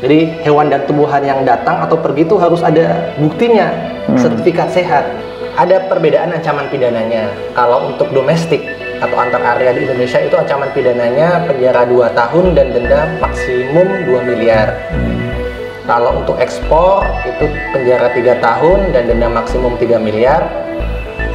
Jadi hewan dan tumbuhan yang datang atau pergi itu harus ada buktinya, sertifikat sehat. Ada perbedaan ancaman pidananya. Kalau untuk domestik atau antar area di Indonesia itu ancaman pidananya penjara 2 tahun dan denda maksimum 2 miliar. Kalau untuk ekspor itu penjara 3 tahun dan denda maksimum 3 miliar.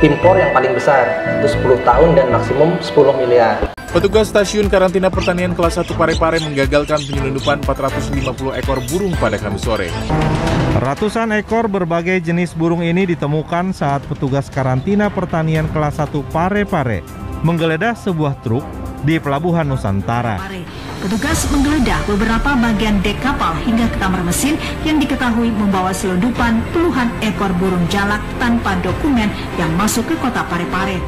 Impor yang paling besar itu 10 tahun dan maksimum 10 miliar. Petugas Stasiun Karantina Pertanian Kelas 1 Parepare menggagalkan penyelundupan 450 ekor burung pada Kamis sore. Ratusan ekor berbagai jenis burung ini ditemukan saat petugas karantina pertanian kelas 1 Parepare menggeledah sebuah truk di Pelabuhan Nusantara. Petugas menggeledah beberapa bagian dek kapal hingga ke kamar mesin yang diketahui membawa selundupan puluhan ekor burung jalak tanpa dokumen yang masuk ke kota Parepare.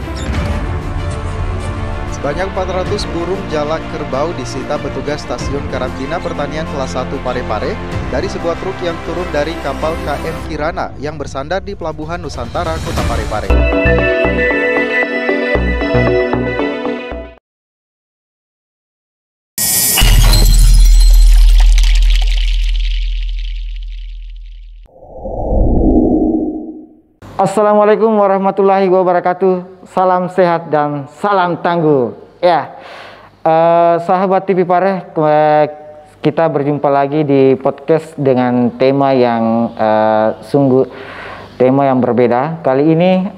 Sebanyak 400 burung jalak kerbau disita petugas Stasiun Karantina Pertanian Kelas 1 Parepare dari sebuah truk yang turun dari kapal KM Kirana yang bersandar di Pelabuhan Nusantara, Kota Parepare. Assalamualaikum warahmatullahi wabarakatuh. Salam sehat dan salam tangguh. Ya, sahabat TV Pare, kita berjumpa lagi di podcast dengan tema yang tema yang berbeda. Kali ini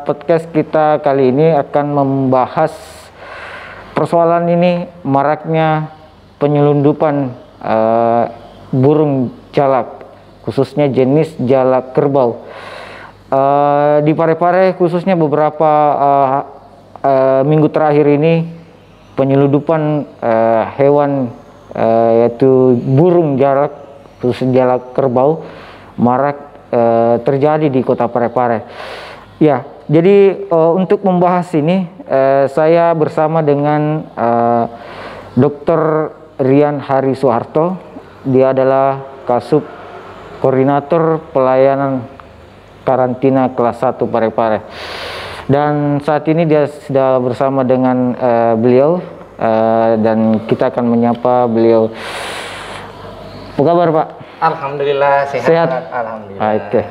podcast kita kali ini akan membahas persoalan ini, maraknya penyelundupan burung jalak, khususnya jenis jalak kerbau. Di Parepare khususnya beberapa minggu terakhir ini penyelundupan hewan yaitu burung jalak, khususnya jalak kerbau, marak terjadi di kota Parepare. Ya, jadi untuk membahas ini saya bersama dengan Dr. Rian Hari Soeharto. Dia adalah Kasub Koordinator Pelayanan Karantina Kelas 1 Parepare. Dan saat ini dia sudah bersama dengan beliau dan kita akan menyapa beliau. Apa kabar, Pak? Alhamdulillah sehat. Alhamdulillah. Oke.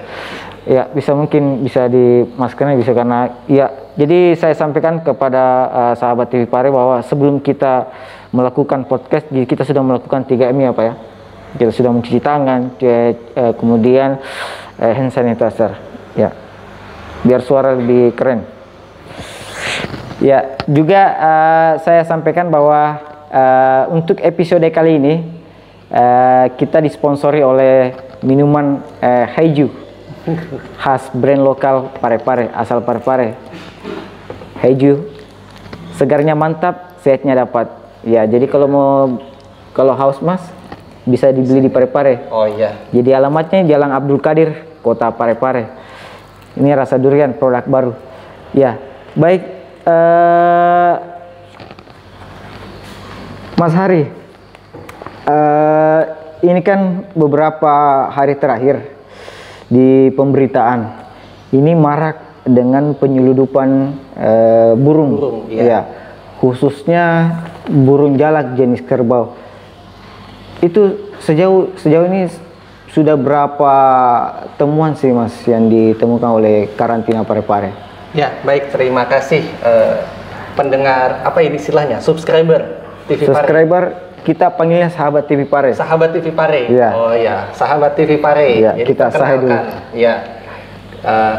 Ya, mungkin bisa dimaskernya bisa karena ya. Jadi saya sampaikan kepada sahabat TV Pare bahwa sebelum kita melakukan podcast, jadi kita sudah melakukan 3M ya, Pak ya. Kita sudah mencuci tangan, kemudian hand sanitizer, ya, biar suara lebih keren. Ya, juga saya sampaikan bahwa untuk episode kali ini kita disponsori oleh minuman Haiju, khas brand lokal Parepare, asal Parepare. Haiju, segarnya mantap, sehatnya dapat. Ya, jadi kalau haus mas, bisa dibeli di Parepare. Oh iya. Jadi alamatnya Jalan Abdul Qadir, Kota Parepare. Ini rasa durian, produk baru. Ya, baik. Mas Hari, ini kan beberapa hari terakhir di pemberitaan ini marak dengan penyelundupan burung, iya. Ya, khususnya burung jalak jenis kerbau. Itu sejauh ini sudah berapa temuan sih Mas yang ditemukan oleh karantina Parepare? Ya, baik, terima kasih pendengar, apa ini istilahnya, subscriber TV Pare. Subscriber, kita panggilnya sahabat TV Pare. Sahabat TV Pare. Ya. Oh ya, sahabat TV Pare. Ya, jadi kita sahai dulu. Ya.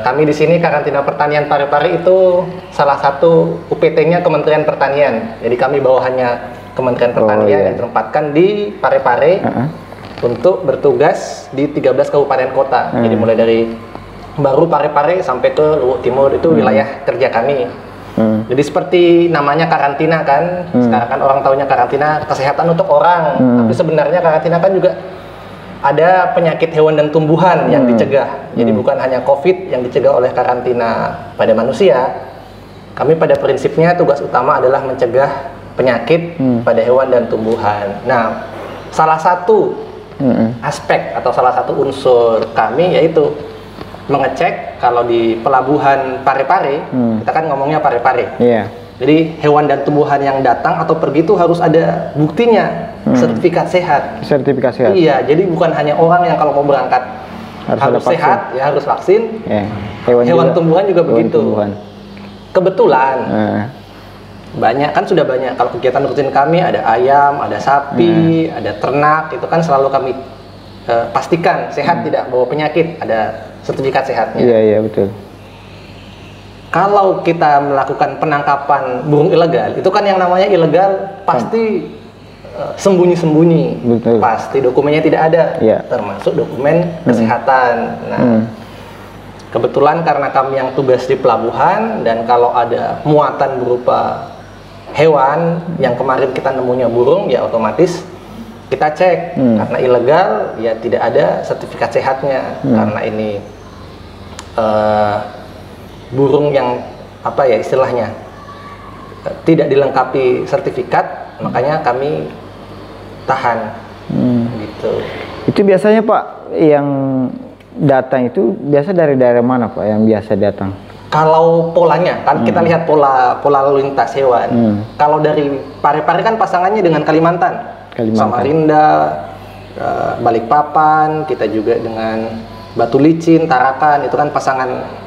Kami di sini Karantina Pertanian Parepare itu salah satu UPT-nya Kementerian Pertanian. Jadi kami bawahannya Kementerian Pertanian yang ditempatkan di Parepare untuk bertugas di 13 kabupaten kota. Jadi mulai dari baru Parepare sampai ke Luwu Timur itu wilayah kerja kami. Jadi seperti namanya karantina kan, sekarang kan orang taunya karantina kesehatan untuk orang, tapi sebenarnya karantina kan juga ada penyakit hewan dan tumbuhan yang dicegah. Jadi bukan hanya COVID yang dicegah oleh karantina pada manusia. Kami pada prinsipnya tugas utama adalah mencegah penyakit pada hewan dan tumbuhan. Nah, salah satu aspek atau salah satu unsur kami yaitu mengecek kalau di pelabuhan Parepare, kita kan ngomongnya Parepare. Yeah. Jadi hewan dan tumbuhan yang datang atau pergi itu harus ada buktinya, sertifikat sehat. Sertifikat sehat. Iya, jadi bukan hanya orang yang kalau mau berangkat harus sehat, ya harus vaksin. Ya. Hewan tumbuhan juga begitu. Tumbuhan. Kebetulan banyak kan sudah banyak. Kalau kegiatan rutin kami ada ayam, ada sapi, ada ternak, itu kan selalu kami pastikan sehat, tidak bawa penyakit, ada sertifikat sehatnya. Iya, iya betul. Kalau kita melakukan penangkapan burung ilegal, itu kan yang namanya ilegal pasti sembunyi-sembunyi, pasti dokumennya tidak ada, termasuk dokumen kesehatan. Nah, kebetulan karena kami yang tugas di pelabuhan, dan kalau ada muatan berupa hewan yang kemarin kita nemunya burung, ya otomatis kita cek. Karena ilegal, ya tidak ada sertifikat sehatnya. Karena ini burung yang apa ya istilahnya tidak dilengkapi sertifikat, makanya kami tahan. Gitu. Itu biasanya Pak yang datang itu biasa dari daerah mana Pak yang biasa datang? Kalau polanya kan kita lihat pola lalu lintas hewan. Kalau dari Parepare kan pasangannya dengan Kalimantan. Samarinda, Balikpapan, kita juga dengan Batu Licin, Tarakan, itu kan pasangan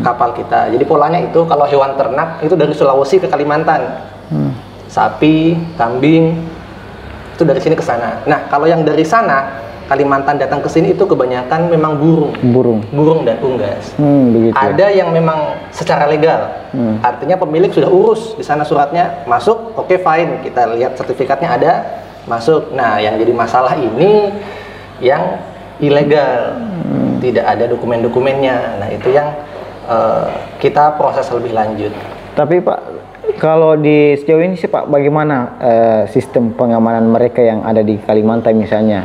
kapal kita. Jadi polanya itu kalau hewan ternak itu dari Sulawesi ke Kalimantan. Sapi, kambing itu dari sini ke sana. Nah, kalau yang dari sana Kalimantan datang ke sini itu kebanyakan memang burung dan unggas. Begitu. Ada yang memang secara legal. Artinya pemilik sudah urus di sana suratnya, masuk, oke fine, kita lihat sertifikatnya ada, masuk. Nah, yang jadi masalah ini yang ilegal, tidak ada dokumen-dokumennya. Nah, itu yang kita proses lebih lanjut. Tapi Pak, kalau di sejauh ini sih Pak, bagaimana sistem pengamanan mereka yang ada di Kalimantan misalnya,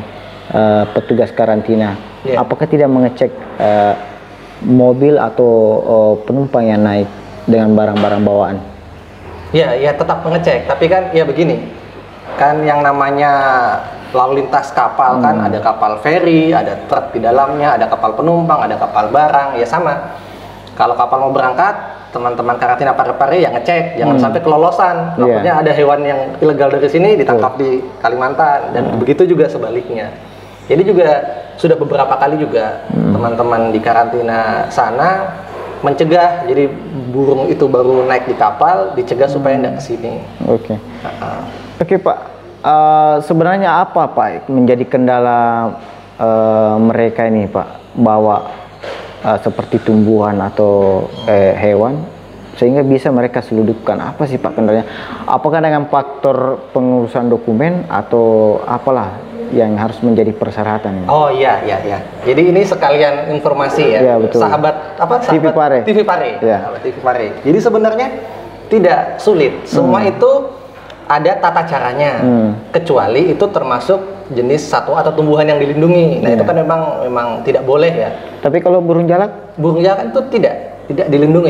petugas karantina? Apakah tidak mengecek mobil atau penumpang yang naik dengan barang-barang bawaan? Ya tetap mengecek. Tapi kan ya begini, kan yang namanya lalu lintas kapal kan ada kapal feri, ada truk di dalamnya, ada kapal penumpang, ada kapal barang, ya sama. Kalau kapal mau berangkat, teman-teman karantina Parepare yang ngecek, jangan sampai kelolosan. Takutnya ada hewan yang ilegal dari sini ditangkap di Kalimantan, dan begitu juga sebaliknya. Jadi juga sudah beberapa kali juga teman-teman di karantina sana mencegah, jadi burung itu baru naik di kapal, dicegah supaya tidak ke sini. Oke Pak, sebenarnya apa Pak menjadi kendala mereka ini Pak, bawa seperti tumbuhan atau hewan sehingga bisa mereka seludupkan? Apa sih Pak kendalanya? Apakah dengan faktor pengurusan dokumen atau apalah yang harus menjadi persyaratan? Oh iya. Jadi ini sekalian informasi ya. Betul. Sahabat TV Pare. TV Pare. Jadi sebenarnya tidak sulit. Semua itu ada tata caranya. Kecuali itu termasuk jenis satwa atau tumbuhan yang dilindungi. Nah, itu kan memang tidak boleh ya. Tapi kalau burung jalak? Burung jalak itu tidak dilindungi.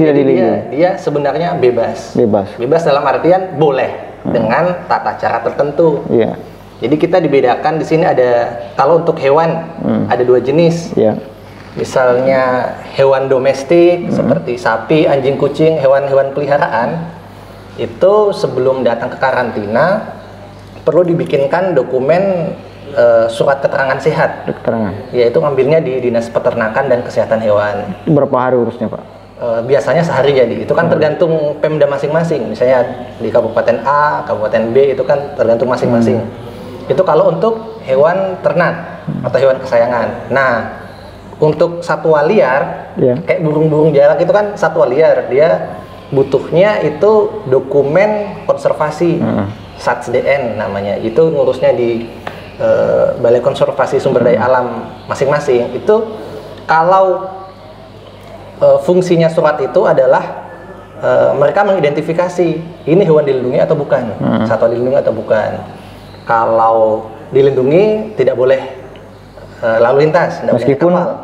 Dia sebenarnya bebas. Bebas dalam artian boleh dengan tata cara tertentu. Jadi kita dibedakan di sini ada, kalau untuk hewan ada dua jenis. Misalnya hewan domestik seperti sapi, anjing, kucing, hewan-hewan peliharaan itu sebelum datang ke karantina perlu dibikinkan dokumen surat keterangan sehat. Yaitu ngambilnya di Dinas Peternakan dan Kesehatan Hewan. Berapa hari urusnya Pak? Biasanya sehari jadi. Itu kan tergantung Pemda masing-masing. Misalnya di Kabupaten A, Kabupaten B itu kan tergantung masing-masing. Itu kalau untuk hewan ternak atau hewan kesayangan. Nah, untuk satwa liar, kayak burung-burung jalak itu kan satwa liar, dia butuhnya itu dokumen konservasi, SATSDN namanya. Itu ngurusnya di Balai Konservasi Sumber Daya Alam masing-masing. Itu kalau fungsinya surat itu adalah mereka mengidentifikasi ini hewan dilindungi atau bukan, satwa dilindungi atau bukan. Kalau dilindungi tidak boleh lalu lintas,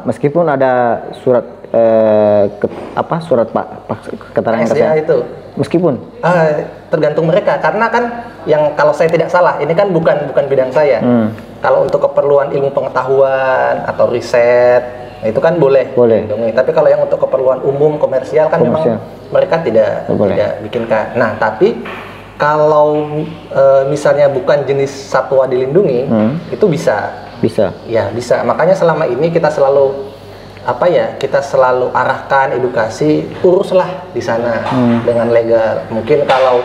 meskipun ada surat surat keterangan SDA itu. Meskipun tergantung mereka, karena kan yang kalau saya tidak salah ini kan bukan bidang saya. Kalau untuk keperluan ilmu pengetahuan atau riset Nah, itu kan boleh. dilindungi. Tapi kalau yang untuk keperluan umum komersial kan memang mereka tidak bikinkan. Nah, tapi kalau misalnya bukan jenis satwa dilindungi, itu bisa. Ya, bisa. Makanya selama ini kita selalu kita selalu arahkan edukasi, uruslah di sana dengan legal. Mungkin kalau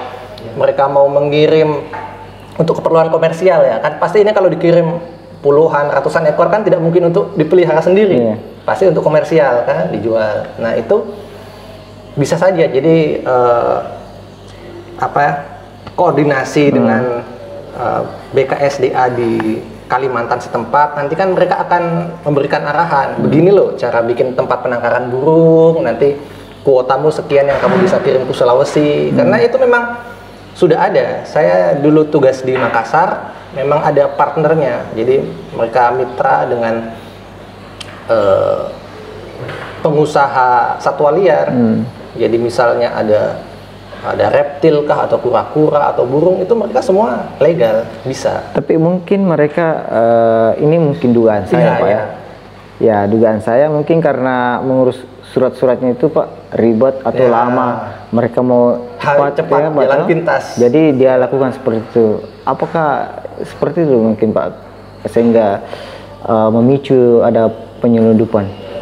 mereka mau mengirim untuk keperluan komersial ya, kan pasti ini kalau dikirim puluhan, ratusan ekor kan tidak mungkin untuk dipelihara sendiri. Pasti untuk komersial kan, dijual. Nah, itu bisa saja. Jadi koordinasi dengan BKSDA di Kalimantan setempat, nanti kan mereka akan memberikan arahan, begini loh cara bikin tempat penangkaran burung, nanti kuotamu sekian yang kamu bisa kirim ke Sulawesi, karena itu memang sudah ada. Saya dulu tugas di Makassar, memang ada partnernya, jadi mereka mitra dengan pengusaha satwa liar. Jadi misalnya ada reptil kah atau kura-kura atau burung, itu mereka semua legal, bisa. Tapi mungkin mereka ini mungkin dugaan saya Pak ya. Ya, dugaan saya mungkin karena mengurus surat-suratnya itu Pak ribet atau lama. Mereka mau cepat jalan pintas. Jadi dia lakukan seperti itu. Apakah seperti itu mungkin Pak, sehingga memicu ada penyelundupan?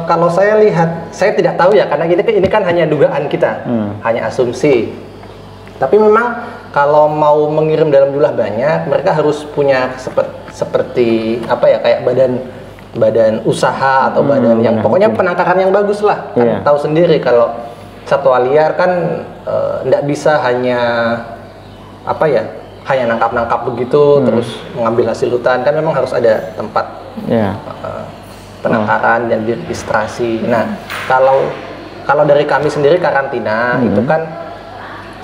Kalau saya lihat, saya tidak tahu ya, karena ini kan hanya dugaan kita, hanya asumsi. Tapi memang kalau mau mengirim dalam jumlah banyak, mereka harus punya seperti kayak badan usaha atau badan yang pokoknya penangkaran yang bagus lah. Kan tahu sendiri kalau satwa liar kan tidak bisa hanya hanya nangkap begitu terus mengambil hasil hutan, kan memang harus ada tempat. Penangkaran dan registrasi. Nah, kalau dari kami sendiri karantina itu kan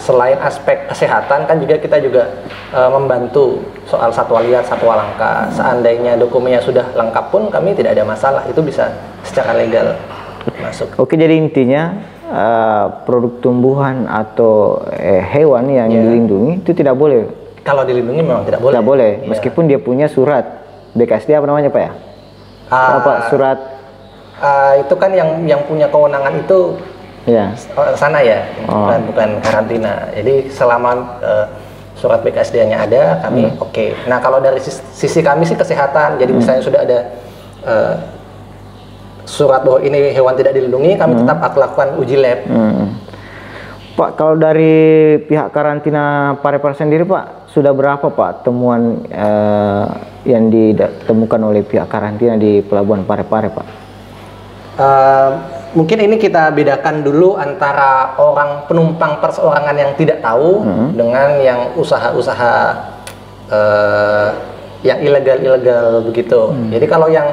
selain aspek kesehatan kan kita juga membantu soal satwa liar, satwa langka. Seandainya dokumennya sudah lengkap pun kami tidak ada masalah, itu bisa secara legal masuk. Oke, jadi intinya produk tumbuhan atau hewan yang dilindungi itu tidak boleh. Kalau dilindungi memang tidak boleh. Tidak boleh, meskipun dia punya surat BKSDA apa namanya Pak ya? Surat itu kan yang punya kewenangan itu sana ya, bukan karantina. Jadi selama surat BKSDA-nya ada, kami oke. Nah, kalau dari sisi kami sih kesehatan, jadi misalnya sudah ada surat bahwa ini hewan tidak dilindungi, kami tetap akan lakukan uji lab. Pak, kalau dari pihak karantina Parepare sendiri Pak, sudah berapa Pak temuan yang ditemukan oleh pihak karantina di Pelabuhan Parepare Pak? Mungkin ini kita bedakan dulu antara orang penumpang perseorangan yang tidak tahu dengan yang usaha-usaha yang ilegal begitu. Jadi kalau yang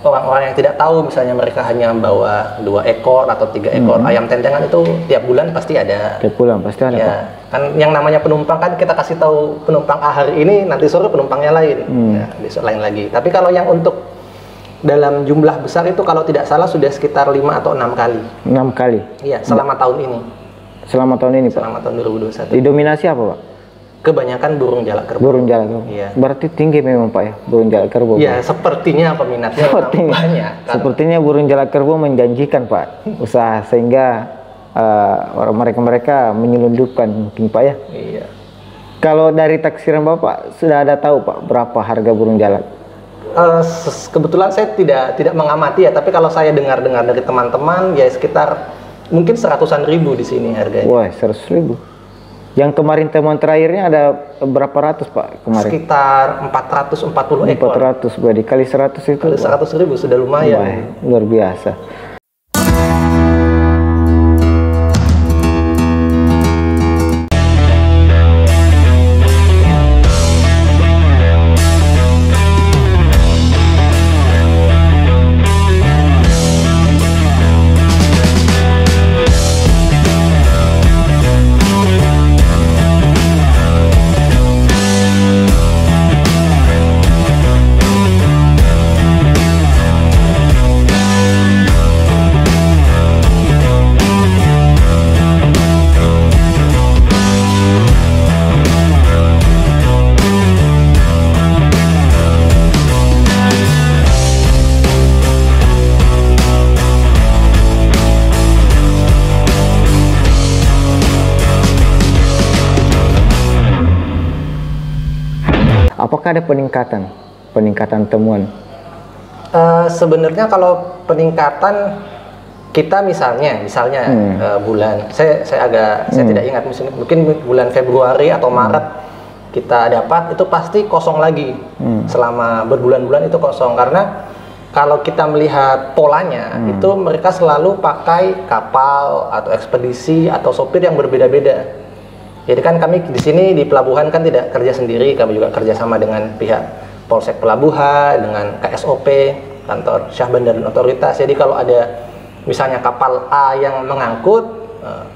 orang-orang yang tidak tahu, misalnya mereka hanya bawa 2 ekor atau 3 ekor ayam tentengan, itu tiap bulan pasti ada. Tiap bulan pasti ada, Pak. Kan yang namanya penumpang kan kita kasih tahu penumpang A hari ini, nanti sore penumpangnya lain, besok lain lagi. Tapi kalau yang untuk dalam jumlah besar itu kalau tidak salah sudah sekitar 5 atau 6 kali. 6 kali? Iya, selama tahun ini. Selama tahun ini Pak? Selama tahun 2021. Didominasi apa Pak? Kebanyakan burung jalak kerbau. Burung jalak kerbau. Iya. Berarti tinggi memang Pak ya, burung jalak kerbau. Iya, sepertinya peminatnya banyak. Sepertinya burung jalak kerbau menjanjikan Pak usaha, sehingga mereka menyelundupkan mungkin Pak ya. Iya. Kalau dari taksiran Bapak sudah ada tahu Pak berapa harga burung jalak? Kebetulan saya tidak mengamati ya, tapi kalau saya dengar dari teman-teman ya sekitar mungkin 100-an ribu di sini harganya. Wah, 100 ribu. Yang kemarin temuan terakhirnya ada berapa ratus Pak kemarin? Sekitar 440 ekor. 400, berarti kali 100 itu. Kali 100 ribu sudah lumayan. Wah, luar biasa. apakah ada peningkatan temuan? Sebenarnya kalau peningkatan kita misalnya bulan saya tidak ingat mungkin bulan Februari atau Maret kita dapat itu pasti kosong lagi. Selama berbulan-bulan itu kosong karena kalau kita melihat polanya itu mereka selalu pakai kapal atau ekspedisi atau sopir yang berbeda-beda. Jadi kan kami di sini di pelabuhan kan tidak kerja sendiri, kami juga kerjasama dengan pihak Polsek Pelabuhan, dengan KSOP, kantor Syah Bandar dan Otoritas. Jadi kalau ada misalnya kapal A yang mengangkut,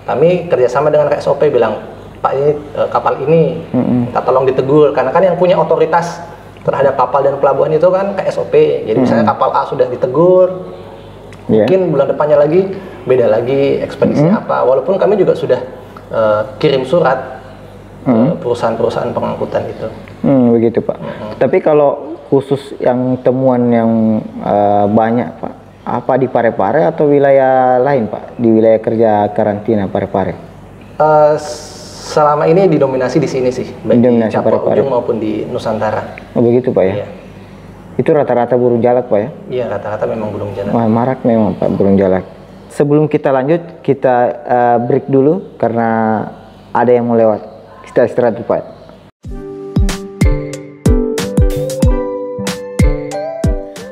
kami kerjasama dengan KSOP bilang, Pak ini kapal ini, kita tolong ditegur. Karena kan yang punya otoritas terhadap kapal dan pelabuhan itu kan KSOP. Jadi misalnya kapal A sudah ditegur, mungkin bulan depannya lagi beda lagi ekspedisi apa. Walaupun kami juga sudah kirim surat ke perusahaan-perusahaan pengangkutan itu. Begitu Pak. Tapi kalau khusus yang temuan yang banyak Pak, apa di Parepare atau wilayah lain Pak? Di wilayah kerja karantina Parepare? Selama ini didominasi di sini sih, baik di Campur Ujung maupun di Nusantara. Oh begitu Pak ya? Iya. Itu rata-rata burung jalak Pak ya? Iya, rata-rata memang burung jalak. Wah, marak memang Pak burung jalak. Sebelum kita lanjut, kita break dulu karena ada yang mau lewat. Kita istirahat dulu Pak.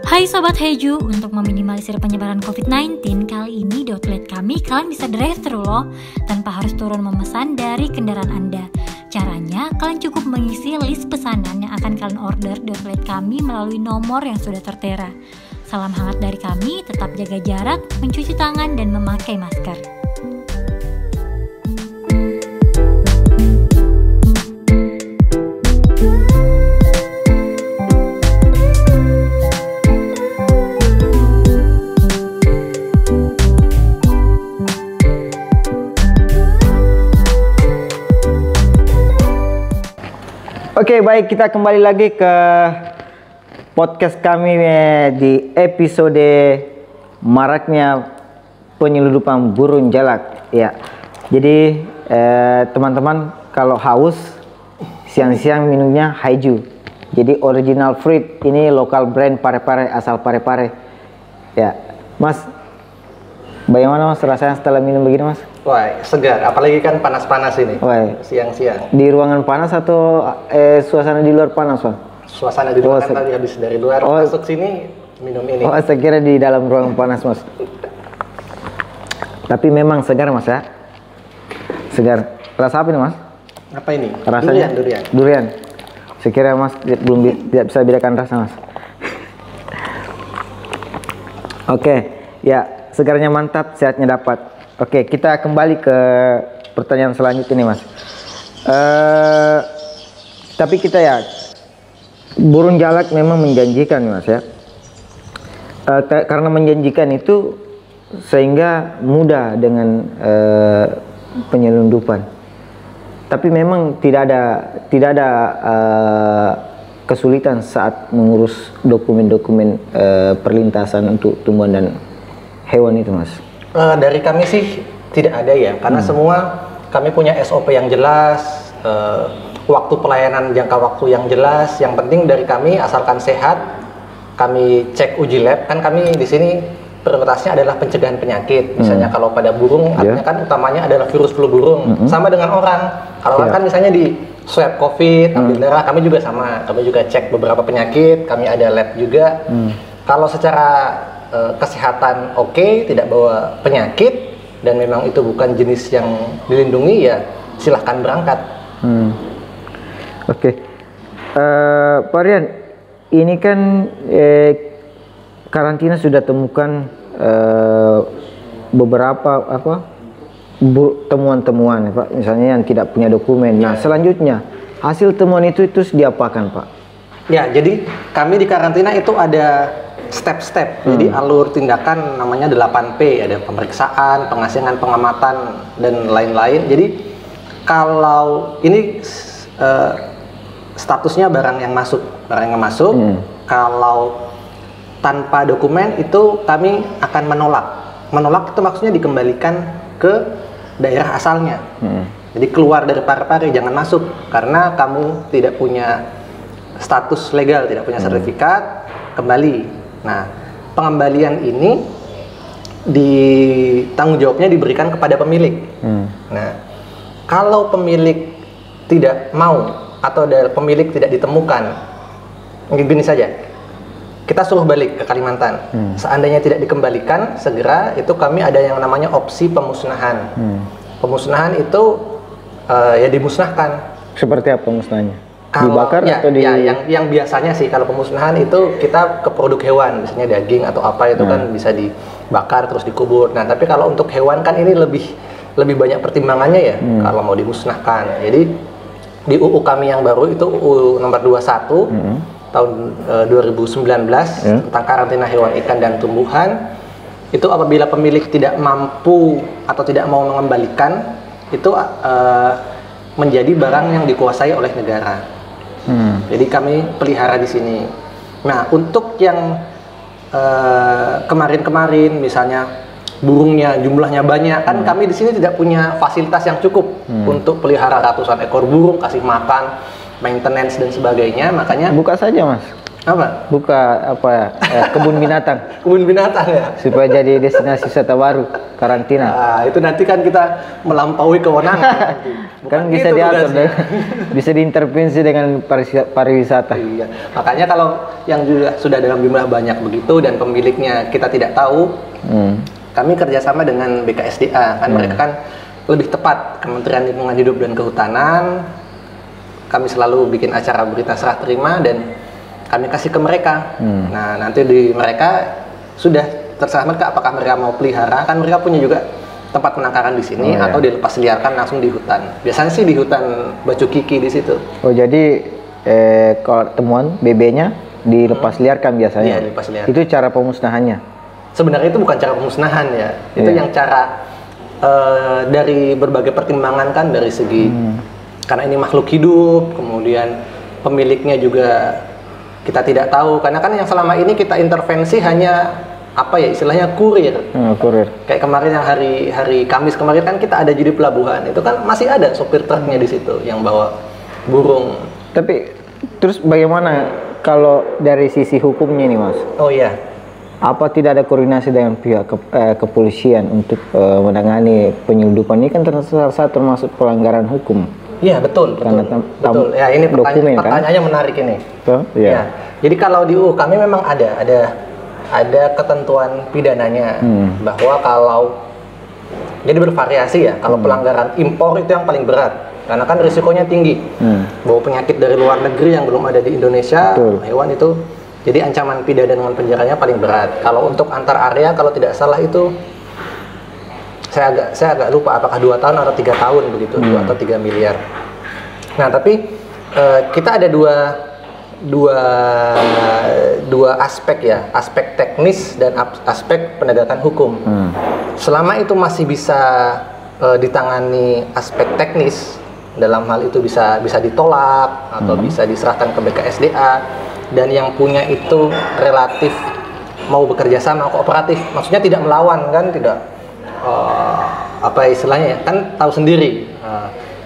Hai Sobat Heju, untuk meminimalisir penyebaran COVID-19, kali ini di outlet kami kalian bisa drive-thru loh, tanpa harus turun memesan dari kendaraan Anda. Caranya, kalian cukup mengisi list pesanan yang akan kalian order di outlet kami melalui nomor yang sudah tertera. Salam hangat dari kami, tetap jaga jarak, mencuci tangan, dan memakai masker. Oke, baik, kita kembali lagi ke podcast kami di episode maraknya penyeludupan burung jalak. Ya, jadi teman-teman kalau haus siang-siang minumnya Haiju. Jadi original fruit, ini lokal brand Parepare, asal Parepare. Ya, Mas, bagaimana Mas rasanya setelah minum begini Mas? Wah, segar, apalagi kan panas-panas ini. Wah, siang-siang. Di ruangan panas atau suasana di luar panas, Pak? Suasana di luar kan tadi habis dari luar masuk sini minum ini. Oh, saya kira di dalam ruangan panas, Mas. Tapi memang segar, Mas ya. Segar. Rasa apa ini, Mas? Apa ini? Rasanya durian. Saya kira Mas tidak bisa bedakan rasa, Mas. Oke, ya, segarnya mantap, sehatnya dapat. Oke, kita kembali ke pertanyaan selanjutnya nih Mas. Tapi kita ya, burung jalak memang menjanjikan Mas ya. Karena menjanjikan itu sehingga mudah dengan penyelundupan. Tapi memang tidak ada kesulitan saat mengurus dokumen-dokumen perlintasan untuk tumbuhan dan hewan itu Mas. Dari kami sih tidak ada ya, karena semua kami punya SOP yang jelas, waktu pelayanan jangka waktu yang jelas. Yang penting dari kami asalkan sehat, kami cek uji lab. Kan kami di sini prioritasnya adalah pencegahan penyakit. Misalnya kalau pada burung, artinya kan utamanya adalah virus flu burung. Sama dengan orang. Kalau orang kan misalnya di swab COVID, ambil darah, kami juga sama. Kami juga cek beberapa penyakit, kami ada lab juga. Kalau secara kesehatan oke, tidak bawa penyakit dan memang itu bukan jenis yang dilindungi, ya silahkan berangkat. Oke. Pak Rian, ini kan karantina sudah temukan beberapa temuan-temuan Pak, misalnya yang tidak punya dokumen. Nah, selanjutnya hasil temuan itu diapakan Pak? Ya, jadi kami di karantina itu ada step-step. Jadi alur tindakan namanya 8P, ada pemeriksaan, pengasingan, pengamatan, dan lain-lain. Jadi kalau ini statusnya barang yang masuk. Kalau tanpa dokumen itu kami akan menolak. Menolak itu maksudnya dikembalikan ke daerah asalnya. Jadi keluar dari Parepare, jangan masuk karena kamu tidak punya status legal, tidak punya sertifikat, kembali. Nah, pengembalian ini tanggung jawabnya diberikan kepada pemilik. Nah, kalau pemilik tidak mau atau pemilik tidak ditemukan, gini saja, kita suruh balik ke Kalimantan. Seandainya tidak dikembalikan segera, itu kami ada yang namanya opsi pemusnahan. Pemusnahan itu ya dimusnahkan. Seperti apa musnahnya? Kalau, dibakar ya, atau ya, yang biasanya sih kalau pemusnahan itu kita ke produk hewan, misalnya daging atau apa itu kan bisa dibakar terus dikubur. Nah, tapi kalau untuk hewan kan ini lebih banyak pertimbangannya ya kalau mau dimusnahkan. Jadi di UU kami yang baru itu UU nomor 21 tahun 2019 tentang karantina hewan, ikan dan tumbuhan, itu apabila pemilik tidak mampu atau tidak mau mengembalikan itu menjadi barang yang dikuasai oleh negara. Jadi kami pelihara di sini. Nah, untuk yang kemarin-kemarin misalnya burungnya jumlahnya banyak, kan kami di sini tidak punya fasilitas yang cukup untuk pelihara ratusan ekor burung, kasih makan, maintenance dan sebagainya. Makanya buka saja, Mas. Apa? Buka kebun binatang. Kebun binatang ya. Supaya jadi destinasi wisata baru, karantina. Nah, itu nanti kan kita melampaui kewenangan. Kan bisa diatur, bisa diintervensi dengan pariwisata. Iya. Makanya kalau yang sudah dalam jumlah banyak begitu dan pemiliknya kita tidak tahu, kami kerjasama dengan BKSDA. Kan mereka kan lebih tepat, Kementerian Lingkungan Hidup dan Kehutanan. Kami selalu bikin acara berita serah terima dan kami kasih ke mereka. Nah, nanti mereka sudah terserah mereka apakah mereka mau pelihara, kan mereka punya juga tempat penangkaran di sini atau dilepas liarkan langsung di hutan. Biasanya sih di hutan Batu Kiki di situ. Oh, jadi kalau temuan BB-nya dilepas liarkan biasanya. Iya, dilepas liarkan. Itu cara pemusnahannya. Sebenarnya itu bukan cara pemusnahan ya. Itu yang cara dari berbagai pertimbangan kan, dari segi karena ini makhluk hidup, kemudian pemiliknya juga kita tidak tahu, karena kan yang selama ini kita intervensi hanya apa ya istilahnya kurir. Kurir. Kayak kemarin yang hari Kamis kemarin kan kita ada di pelabuhan, itu kan masih ada sopir truknya di situ yang bawa burung. Tapi terus bagaimana kalau dari sisi hukumnya nih, Mas? Oh iya. Apa tidak ada koordinasi dengan pihak kepolisian untuk menangani penyelundupan ini, kan termasuk pelanggaran hukum? Iya, betul. Betul. Ya, ini pertanyaannya menarik ini. Ya. Jadi kalau di UU kami memang ada ketentuan pidananya bahwa kalau jadi bervariasi ya. Kalau pelanggaran impor itu yang paling berat karena kan risikonya tinggi. Bawa penyakit dari luar negeri yang belum ada di Indonesia, hewan itu jadi ancaman pidana dengan penjaranya paling berat. Kalau untuk antar area kalau tidak salah itu saya agak lupa apakah 2 tahun atau 3 tahun begitu, 2 atau 3 miliar. Nah, tapi kita ada dua aspek ya, aspek teknis dan aspek penegakan hukum. Selama itu masih bisa ditangani aspek teknis, dalam hal itu bisa ditolak atau bisa diserahkan ke BKSDA, dan yang punya itu relatif mau bekerja sama, kooperatif, maksudnya tidak melawan kan, tidak apa istilahnya ya, kan tahu sendiri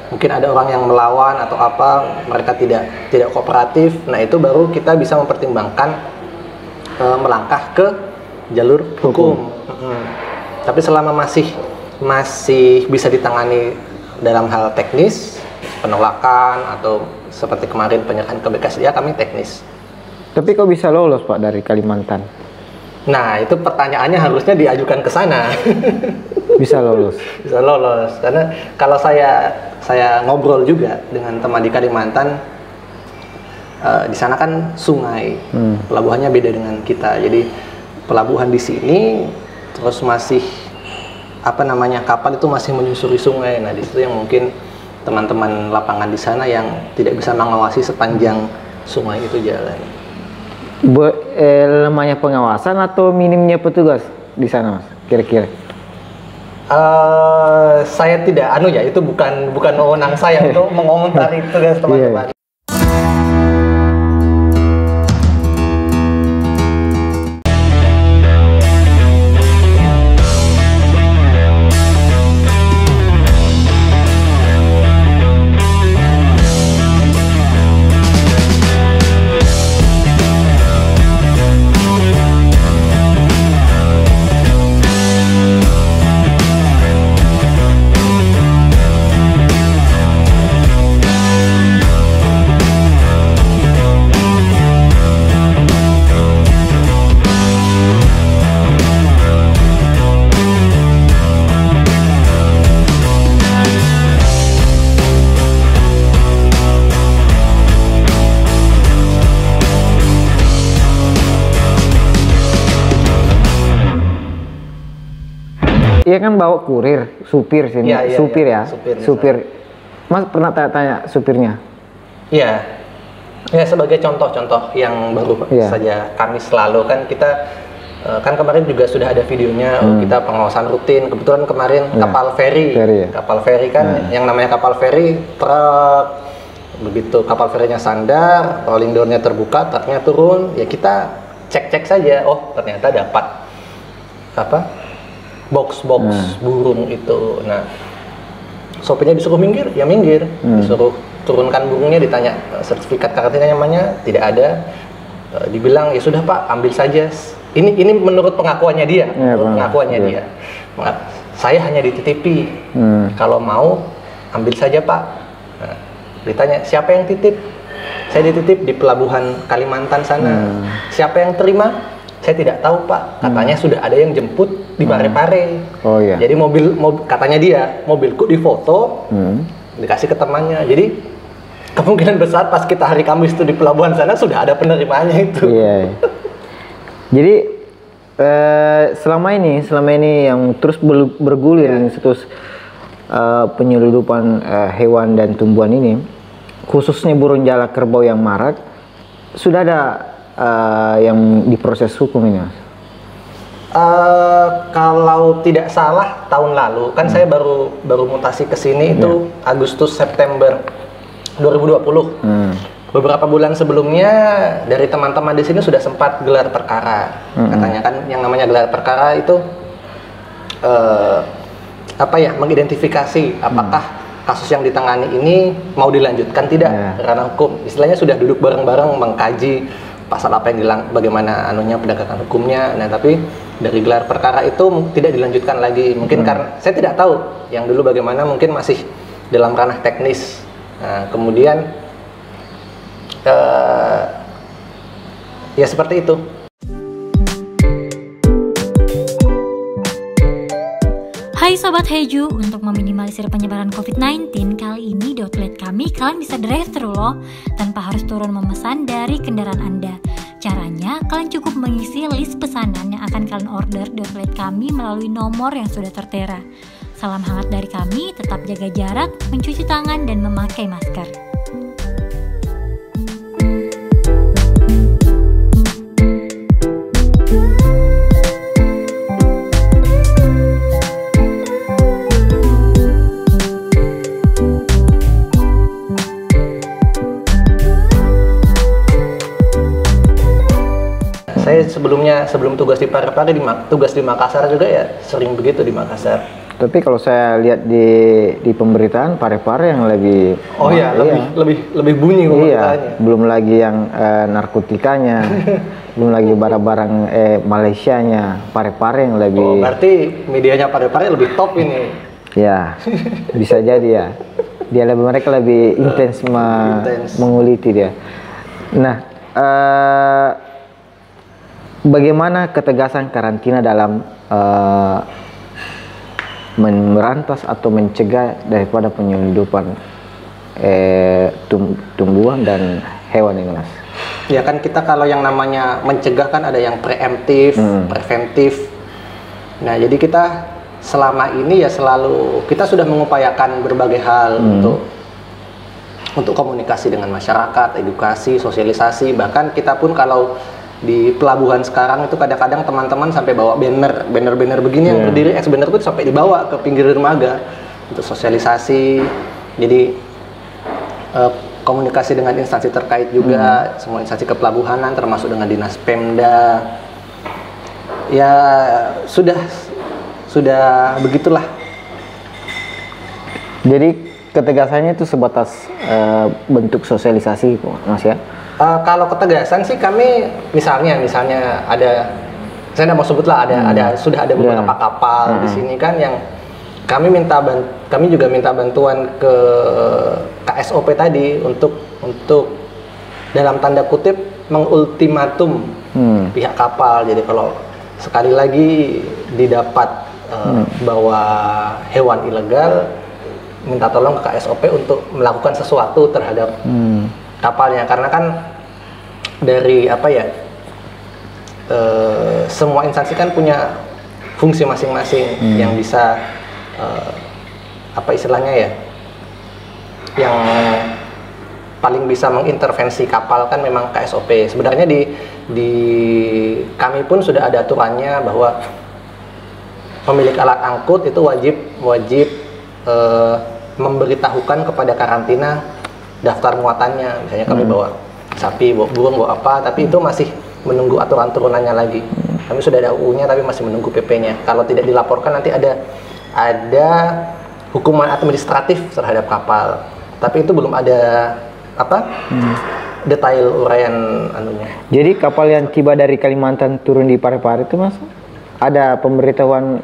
mungkin ada orang yang melawan atau apa, mereka tidak kooperatif. Nah, itu baru kita bisa mempertimbangkan melangkah ke jalur hukum. Tapi selama masih bisa ditangani dalam hal teknis, penolakan atau seperti kemarin penyerahan ke BKSDA, kami teknis. Tapi kok bisa lolos, Pak, dari Kalimantan? Nah, itu pertanyaannya harusnya diajukan ke sana. Bisa lolos. Bisa lolos, karena kalau saya ngobrol juga dengan teman di Kalimantan, di sana kan sungai, pelabuhannya beda dengan kita. Jadi pelabuhan di sini terus masih kapal itu masih menyusuri sungai. Nah, di situ yang mungkin teman-teman lapangan di sana yang tidak bisa mengawasi sepanjang sungai itu jalan. Lemahnya pengawasan atau minimnya petugas di sana, Mas? Kira-kira? Saya tidak itu bukan wewenang saya untuk mengomentari tugas teman-teman. Iya kan bawa kurir, supir sini, supir ya, supir. Mas pernah tanya supirnya? Iya, ya sebagai contoh-contoh yang baru saja kami selalu kan kita kan kemarin juga sudah ada videonya kita pengawasan rutin. Kebetulan kemarin kapal feri kapal feri kan yang namanya kapal feri truk. Begitu kapal ferinya sandar, rolling door-nya terbuka, truknya turun, ya kita cek-cek saja. Oh ternyata dapat apa? Box burung itu. Nah, sopirnya disuruh minggir, ya minggir. Disuruh turunkan burungnya, ditanya sertifikat karantinanya mana, tidak ada. Dibilang ya sudah Pak, ambil saja. Ini menurut pengakuannya dia, dia. Saya hanya dititipi. Kalau mau ambil saja Pak. Nah, ditanya siapa yang titip? Saya dititip di pelabuhan Kalimantan sana. Siapa yang terima? Saya tidak tahu Pak. Katanya sudah ada yang jemput di Parepare. Oh iya. Jadi mobil katanya dia, mobilku difoto, dikasih ke temannya. Jadi kemungkinan besar pas kita hari Kamis itu di pelabuhan sana sudah ada penerimaannya itu. Iya. Jadi selama ini yang terus bergulir ini terus penyeludupan hewan dan tumbuhan ini, khususnya burung jalak kerbau yang marak, sudah ada yang diproses hukum ini, Mas? Kalau tidak salah tahun lalu kan saya baru mutasi ke sini itu Agustus September 2020. Beberapa bulan sebelumnya dari teman-teman di sini sudah sempat gelar perkara. Katanya kan yang namanya gelar perkara itu mengidentifikasi apakah kasus yang ditangani ini mau dilanjutkan tidak karena hukum. Istilahnya sudah duduk bareng-bareng mengkaji pasal apa yang bagaimana anunya penegakan hukumnya. Nah, tapi dari gelar perkara itu tidak dilanjutkan lagi. Mungkin karena saya tidak tahu yang dulu bagaimana, mungkin masih dalam ranah teknis. Nah, kemudian ya seperti itu. Hai Sobat Heju, untuk meminimalisir penyebaran COVID-19, kali ini di outlet kami kalian bisa drive-thru loh, tanpa harus turun memesan dari kendaraan Anda. Caranya, kalian cukup mengisi list pesanan yang akan kalian order di outlet kami melalui nomor yang sudah tertera. Salam hangat dari kami, tetap jaga jarak, mencuci tangan, dan memakai masker. Saya sebelum tugas di Parepare, tugas di Makassar juga ya sering begitu di Makassar. Tapi kalau saya lihat di pemberitaan Parepare yang lebih lebih bunyi pemberitaannya. Belum lagi yang narkotikanya, belum lagi barang-barang Malaysianya, Parepare yang lebih. Oh, berarti medianya Parepare lebih top ini. Ya, bisa jadi ya. Mereka lebih intens menguliti dia. Nah, bagaimana ketegasan karantina dalam merantas atau mencegah daripada penyelundupan tumbuhan dan hewan ini, Mas? Ya kan kita kalau yang namanya mencegah kan ada yang preemptif, preventif. Nah, jadi kita selama ini ya selalu kita sudah mengupayakan berbagai hal untuk komunikasi dengan masyarakat, edukasi, sosialisasi. Bahkan kita pun kalau di pelabuhan sekarang itu kadang-kadang teman-teman sampai bawa banner begini yang berdiri X banner itu sampai dibawa ke pinggir dermaga untuk sosialisasi. Jadi komunikasi dengan instansi terkait juga, semua instansi kepelabuhanan termasuk dengan dinas Pemda. Ya sudah begitulah. Jadi ketegasannya itu sebatas bentuk sosialisasi, Mas ya? Kalau ketegasan sih kami misalnya ada, saya tidak mau sebut lah, sudah ada beberapa kapal di sini kan yang kami juga minta bantuan ke KSOP tadi untuk dalam tanda kutip mengultimatum pihak kapal. Jadi kalau sekali lagi didapat bawa hewan ilegal, minta tolong ke KSOP untuk melakukan sesuatu terhadap kapalnya, karena kan dari semua instansi kan punya fungsi masing-masing yang bisa apa istilahnya ya, yang paling bisa mengintervensi kapal kan memang KSOP. Sebenarnya di kami pun sudah ada aturannya bahwa pemilik alat angkut itu wajib memberitahukan kepada karantina daftar muatannya. Misalnya kami bawa sapi, bawa burung, bawa apa, tapi itu masih menunggu aturan turunannya lagi. Kami sudah ada UU-nya tapi masih menunggu PP-nya. Kalau tidak dilaporkan nanti ada hukuman administratif terhadap kapal. Tapi itu belum ada detail uraian anunya. Jadi kapal yang tiba dari Kalimantan turun di Parepare itu Mas, ada pemberitahuan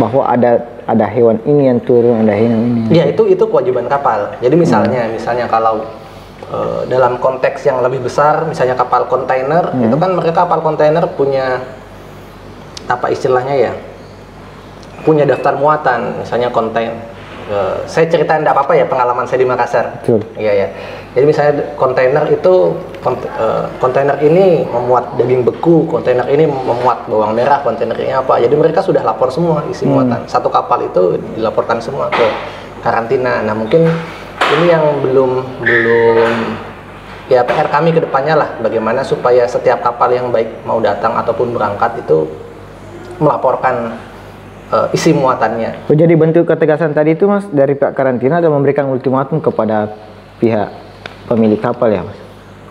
bahwa ada hewan ini yang turun, ada hewan ini. Ya itu kewajiban kapal. Jadi misalnya kalau dalam konteks yang lebih besar, misalnya kapal kontainer, itu kan mereka kapal kontainer punya apa istilahnya ya, punya daftar muatan, misalnya kontainer. Saya ceritain tidak apa-apa ya pengalaman saya di Makassar. Iya ya. Jadi misalnya kontainer itu kontainer ini memuat daging beku, kontainer ini memuat bawang merah, kontainer ini apa. Jadi mereka sudah lapor semua isi muatan. Satu kapal itu dilaporkan semua ke karantina. Nah mungkin ini yang belum ya PR kami ke depannya lah, bagaimana supaya setiap kapal yang baik mau datang ataupun berangkat itu melaporkan isi muatannya. Oh, jadi bentuk ketegasan tadi itu Mas dari pihak karantina ada memberikan ultimatum kepada pihak pemilik kapal ya Mas?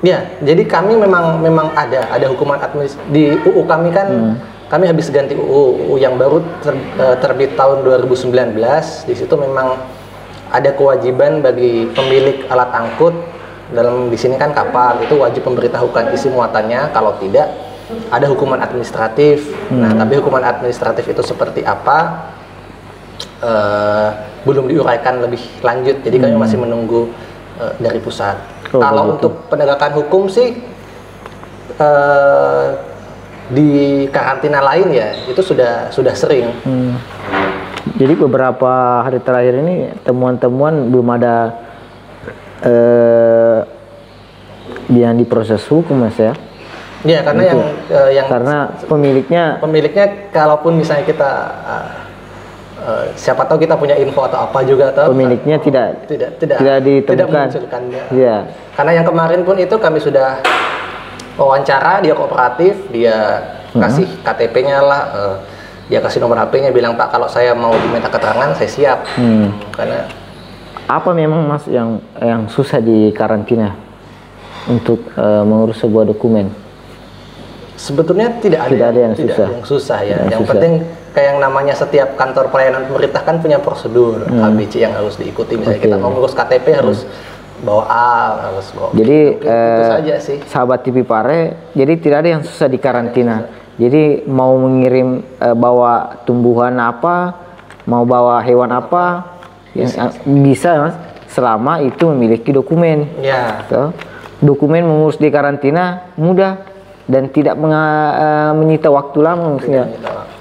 Ya, jadi kami memang ada hukuman administratif di UU kami kan. Kami habis ganti UU yang baru terbit tahun 2019. Di situ memang ada kewajiban bagi pemilik alat angkut, di sini kan kapal, itu wajib memberitahukan isi muatannya. Kalau tidak, ada hukuman administratif. Nah, tapi hukuman administratif itu seperti apa belum diuraikan lebih lanjut. Jadi kami masih menunggu dari pusat. Kalau untuk penegakan hukum sih di karantina lain ya itu sudah sering. Jadi beberapa hari terakhir ini temuan-temuan belum ada yang diproses hukum Mas ya? Ya karena yang karena pemiliknya kalaupun misalnya kita siapa tahu kita punya info atau apa juga atau pemiliknya tidak ditemukan. Ya. Karena yang kemarin pun itu kami sudah wawancara, dia kooperatif, dia kasih KTP-nya lah. Dia kasih nomor HP-nya, bilang Pak kalau saya mau diminta keterangan saya siap. Karena apa memang Mas yang susah di karantina untuk mengurus sebuah dokumen? Sebetulnya tidak ada yang susah ya. Yang penting kayak yang namanya setiap kantor pelayanan pemerintah kan punya prosedur ABC yang harus diikuti. Misalnya kita mau ngurus KTP harus bawa A, harus bawa. Jadi itu saja sih. Sahabat TV Pare, jadi tidak ada yang susah di karantina. Jadi mau mengirim bawa tumbuhan apa, mau bawa hewan apa, bisa Mas, selama itu memiliki dokumen. Ya. Dokumen mengurus di karantina mudah dan tidak menyita waktu lama maksudnya.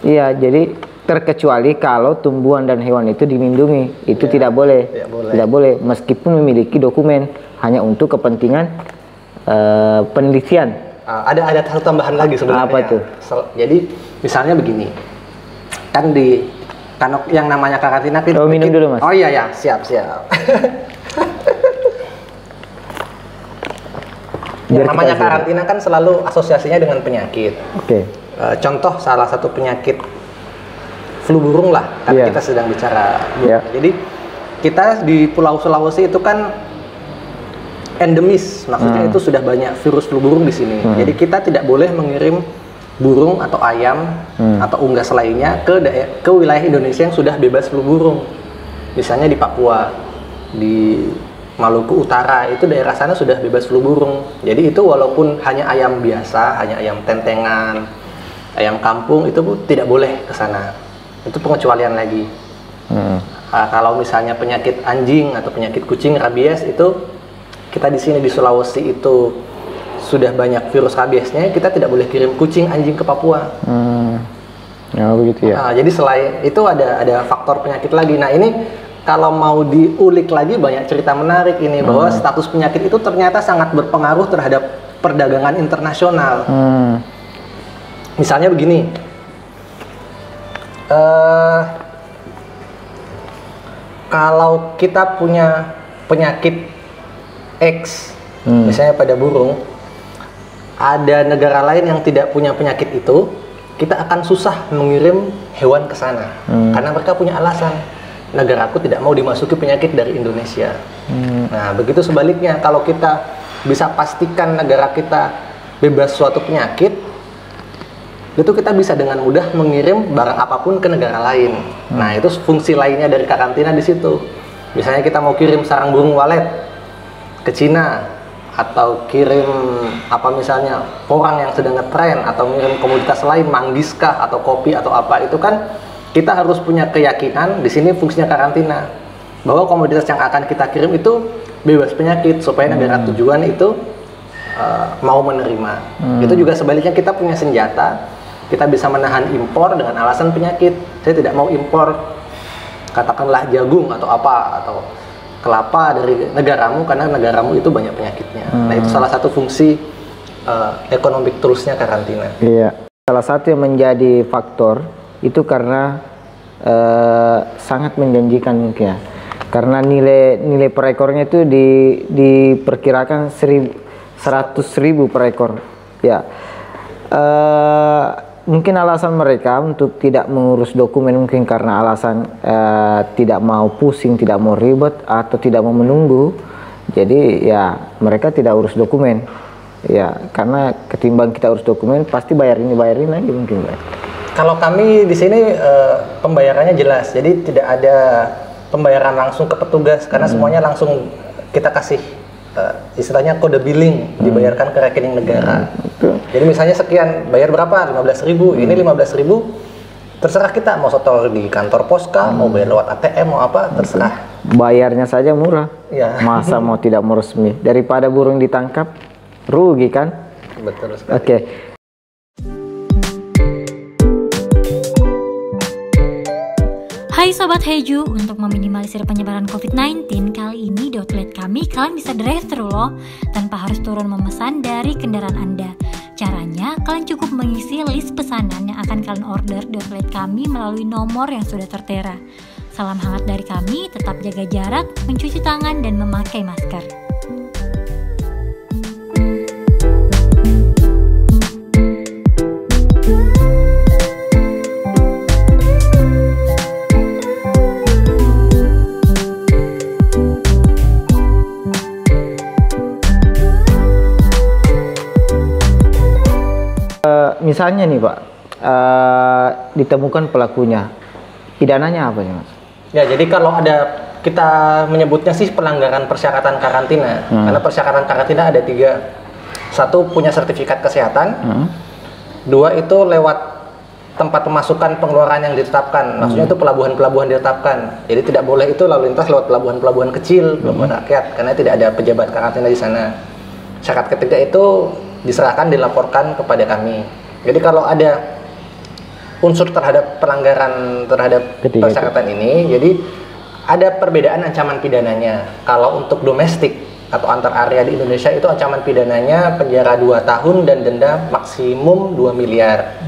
Iya, jadi terkecuali kalau tumbuhan dan hewan itu dilindungi, itu tidak boleh. Tidak boleh meskipun memiliki dokumen hanya untuk kepentingan penelitian. Ada satu tambahan lagi sebenarnya. Apa itu? Jadi misalnya begini, kan yang namanya karantina kita minum dulu Mas. Oh iya siap. Yang namanya karantina kan selalu asosiasinya dengan penyakit. Contoh salah satu penyakit flu burung lah, karena kita sedang bicara burung. Jadi kita di Pulau Sulawesi itu kan endemis, maksudnya itu sudah banyak virus flu burung di sini. Jadi kita tidak boleh mengirim burung atau ayam atau unggas lainnya ke wilayah Indonesia yang sudah bebas flu burung. Misalnya di Papua, di Maluku Utara, itu daerah sana sudah bebas flu burung. Jadi itu walaupun hanya ayam biasa, hanya ayam tentengan, ayam kampung, itu tidak boleh ke sana. Itu pengecualian lagi. Kalau misalnya penyakit anjing atau penyakit kucing, rabies, itu kita di sini di Sulawesi itu sudah banyak virus rabiesnya, kita tidak boleh kirim kucing, anjing ke Papua. Ya begitu ya. Jadi selain itu ada faktor penyakit lagi. Nah ini kalau mau diulik lagi banyak cerita menarik ini bahwa status penyakit itu ternyata sangat berpengaruh terhadap perdagangan internasional. Misalnya begini, Kalau kita punya penyakit X, misalnya pada burung, ada negara lain yang tidak punya penyakit itu, kita akan susah mengirim hewan ke sana, karena mereka punya alasan. Negaraku tidak mau dimasuki penyakit dari Indonesia. Nah, begitu sebaliknya, kalau kita bisa pastikan negara kita bebas suatu penyakit, itu kita bisa dengan mudah mengirim barang apapun ke negara lain. Nah, itu fungsi lainnya dari karantina di situ. Misalnya kita mau kirim sarang burung walet ke Cina, atau kirim misalnya porang yang sedang ngetren, atau ngirim komoditas lain, manggiskah atau kopi atau apa, itu kan kita harus punya keyakinan. Di sini fungsinya karantina, bahwa komoditas yang akan kita kirim itu bebas penyakit, supaya negara tujuan itu mau menerima. Itu juga sebaliknya, kita punya senjata, kita bisa menahan impor dengan alasan penyakit. Saya tidak mau impor katakanlah jagung atau apa, atau kelapa dari negaramu karena negaramu itu banyak penyakitnya. Nah, itu salah satu fungsi economic toolsnya karantina. Iya. Salah satu yang menjadi faktor itu karena sangat menjanjikan mungkin ya. Karena nilai per ekornya itu diperkirakan 100.000 per ekor. Ya. Mungkin alasan mereka untuk tidak mengurus dokumen mungkin karena alasan tidak mau pusing, tidak mau ribet, atau tidak mau menunggu. Jadi ya mereka tidak urus dokumen. Ya, karena ketimbang kita urus dokumen pasti bayarin lagi mungkin, Pak. Kalau kami di sini pembayarannya jelas. Jadi tidak ada pembayaran langsung ke petugas, karena semuanya langsung kita kasih istilahnya kode billing, dibayarkan ke rekening negara. Jadi misalnya sekian, bayar berapa? 15.000. Ini 15.000 terserah kita mau setor di kantor pos kah, mau bayar lewat ATM, mau apa, terserah. Bayarnya saja murah. Ya. Masa mau tidak mau resmi? Daripada burung ditangkap, rugi kan? Betul sekali. Oke. Hai Sobat Heju, untuk meminimalisir penyebaran COVID-19, kali ini di outlet kami kalian bisa drive-thru loh, tanpa harus turun memesan dari kendaraan Anda. Caranya, kalian cukup mengisi list pesanan yang akan kalian order di outlet kami melalui nomor yang sudah tertera. Salam hangat dari kami, tetap jaga jarak, mencuci tangan, dan memakai masker. Misalnya nih Pak, ditemukan pelakunya, pidananya apa sih Mas? Ya, jadi kalau ada, kita menyebutnya sih pelanggaran persyaratan karantina. Karena persyaratan karantina ada 3. 1, punya sertifikat kesehatan. 2, itu lewat tempat pemasukan pengeluaran yang ditetapkan. Maksudnya itu pelabuhan-pelabuhan ditetapkan. Jadi tidak boleh itu lalu lintas lewat pelabuhan-pelabuhan kecil, pelabuhan rakyat, karena tidak ada pejabat karantina di sana. Syarat ketiga itu diserahkan, dilaporkan kepada kami. Jadi kalau ada unsur terhadap pelanggaran terhadap persyaratan ini, jadi ada perbedaan ancaman pidananya. Kalau untuk domestik atau antar area di Indonesia itu ancaman pidananya penjara 2 tahun dan denda maksimum 2 miliar.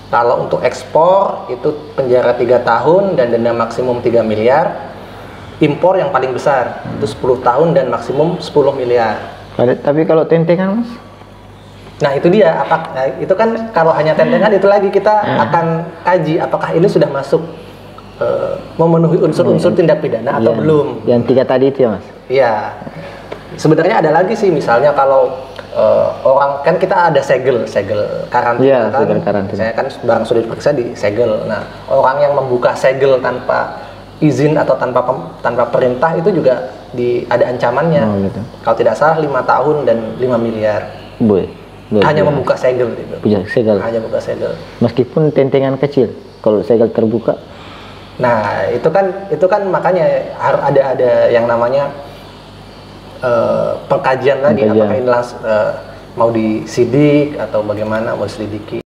Kalau untuk ekspor itu penjara 3 tahun dan denda maksimum 3 miliar. Impor yang paling besar itu 10 tahun dan maksimum 10 miliar. Tapi kalau tentengan Mas? Nah itu dia, itu kan kalau hanya tentengan itu lagi kita akan kaji apakah ini sudah masuk memenuhi unsur-unsur tindak pidana atau belum. Yang 3 tadi itu ya Mas? Iya. Sebenarnya ada lagi sih, misalnya kalau orang kan kita ada segel karantina, kan? Segel karantina. Saya kan barang sudah diperiksa di segel. Nah, orang yang membuka segel tanpa izin atau tanpa perintah itu juga ada ancamannya. Gitu. Kalau tidak salah 5 tahun dan 5 miliar. Hanya membuka segel itu. Hanya buka segel. Meskipun tentengan kecil, kalau segel terbuka. Nah, itu kan makanya harus ada yang namanya pengkajian lagi, apakah ini mau disidik atau bagaimana mau diselidiki.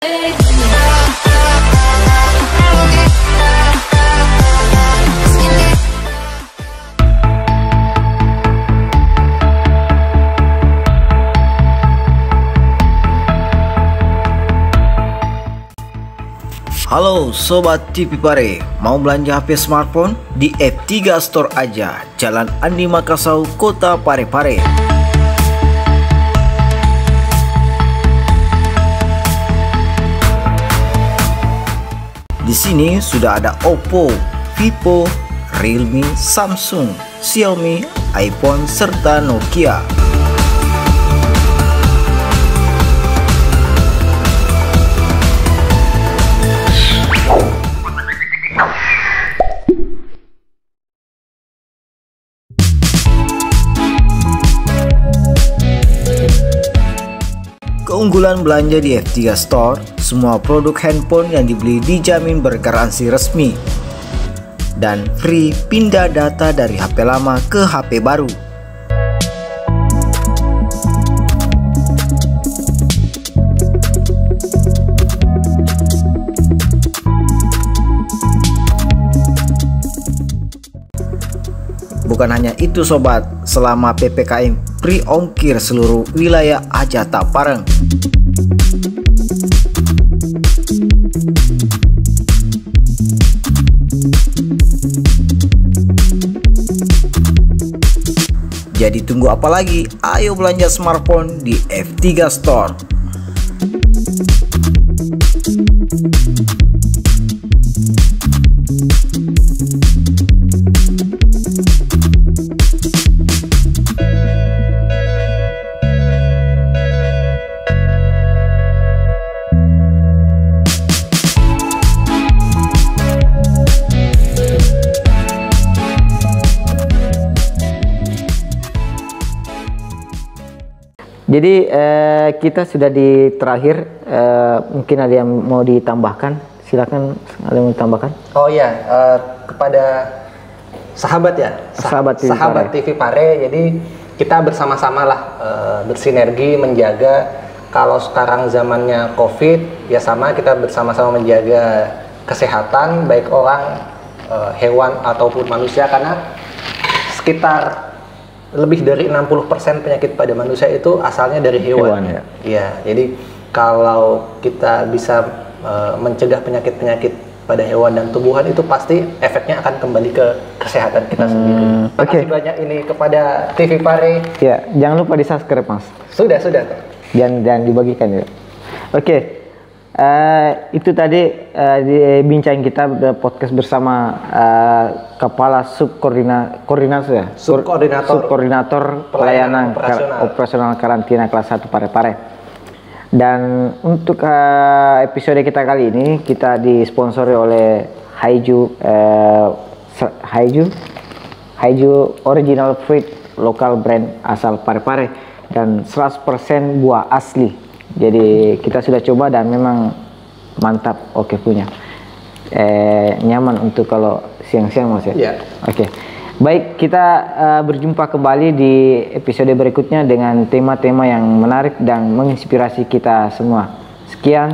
Halo Sobat TV Pare, mau belanja HP smartphone? Di F3 Store aja, Jalan Andi Makassau, Kota Parepare. Di sini sudah ada Oppo, Vivo, Realme, Samsung, Xiaomi, iPhone, serta Nokia. Keunggulan belanja di F3 Store, semua produk handphone yang dibeli dijamin bergaransi resmi dan free pindah data dari HP lama ke HP baru. Bukan hanya itu sobat, selama PPKM free ongkir seluruh wilayah aja tak pareng. Jadi tunggu apa lagi? Ayo belanja smartphone di F3 Store. Jadi kita sudah di terakhir, mungkin ada yang mau ditambahkan, silakan ada yang mau ditambahkan. Oh iya, kepada sahabat ya, sahabat TV Pare, jadi kita bersama-sama lah bersinergi menjaga. Kalau sekarang zamannya COVID, ya sama kita bersama-sama menjaga kesehatan baik orang, hewan ataupun manusia, karena sekitar lebih dari 60% penyakit pada manusia itu asalnya dari hewan. Ya. Ya, jadi kalau kita bisa mencegah penyakit-penyakit pada hewan dan tumbuhan, itu pasti efeknya akan kembali ke kesehatan kita sendiri. Terima kasih banyak ini kepada TV Pare. Ya, jangan lupa di-subscribe Mas. Sudah. Jangan dibagikan ya. Itu tadi bincang kita podcast bersama Kepala Subkoordinator Pelayanan Operasional Karantina Kelas 1 Parepare. Dan untuk episode kita kali ini kita disponsori oleh Haiju Original Fruit, lokal brand asal Parepare dan 100% buah asli. Jadi kita sudah coba dan memang mantap, oke punya. Nyaman untuk kalau siang-siang Mas ya. Iya. Oke. Baik, kita berjumpa kembali di episode berikutnya dengan tema-tema yang menarik dan menginspirasi kita semua. Sekian.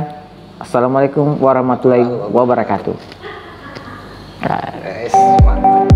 Assalamualaikum warahmatullahi wabarakatuh. Mantap.